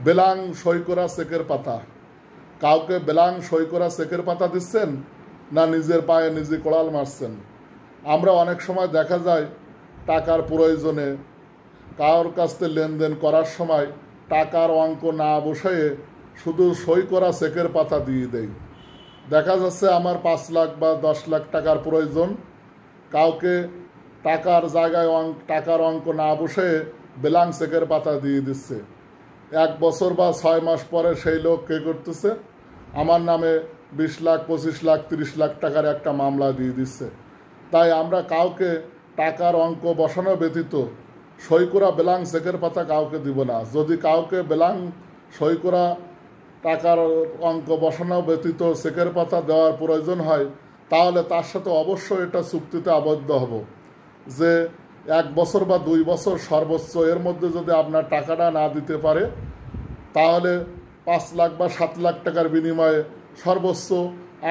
বেলাং সই করা চেকের পাতা, কাউকে বেলাং সই করা চেকের পাতা দিচ্ছেন না নিজের পায়ে নিজে কোড়াল মারছেন? আমরা অনেক সময় দেখা যায় টাকার প্রয়োজনে কারোর কাছ থেকে লেনদেন করার সময় টাকার অঙ্ক না বসিয়ে শুধু সই করা চেকের পাতা দিয়ে দেই। দেখা যাচ্ছে আমার 5 লাখ বা 10 লাখ টাকার প্রয়োজন, কাউকে টাকার জায়গায় টাকার অঙ্ক না বসিয়ে বেলাং চেকের পাতা দিয়ে দিচ্ছে। 1 বছর বা 6 মাস পরে সেই লোক কে করতেছে, আমার নামে 20 লাখ 25 লাখ 30 লাখ টাকার একটা মামলা দিয়ে দিচ্ছে। তাই আমরা কাউকে টাকার অঙ্ক বসানো ব্যতীত সই করা বেলাং চেকের পাতা কাউকে দিব না। যদি কাউকে বেলাং সই করা টাকার অঙ্ক বসানো ব্যতীত চেকের পাতা দেওয়ার প্রয়োজন হয়, তাহলে তার সাথে অবশ্যই এটা চুক্তিতে আবদ্ধ হব যে 1 বছর বা 2 বছর সর্বোচ্চ এর মধ্যে যদি আপনার টাকাটা না দিতে পারে, তাহলে 5 লাখ বা 7 লাখ টাকার বিনিময়ে সর্বোচ্চ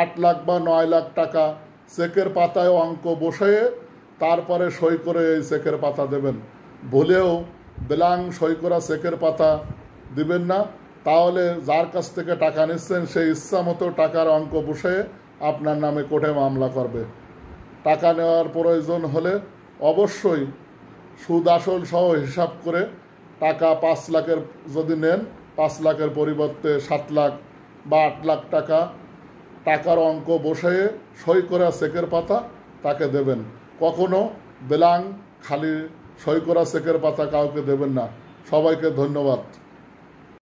8 লাখ বা 9 লাখ টাকা চেকের পাতায় অঙ্ক বসিয়ে তারপরে সই করে এই চেকের পাতা দেবেন। ভুলেও বেলাং সই করা চেকের পাতা দিবেন না, তাহলে যার কাছ থেকে টাকা নিচ্ছেন সেই ইচ্ছা মতো টাকার অঙ্ক বসিয়ে আপনার নামে কোর্টে মামলা করবে। টাকা নেওয়ার প্রয়োজন হলে অবশ্যই সুদ আসল সহ হিসাব করে টাকা 5 লাখের যদি নেন, 5 লাখের পরিবর্তে 7 লাখ বা 8 লাখ টাকা টাকার অঙ্ক বসিয়ে সই করা চেকের পাতা তাকে দেবেন। কখনো বেলাং খালি সই করা চেকের পাতা কাউকে দেবেন না। সবাইকে ধন্যবাদ।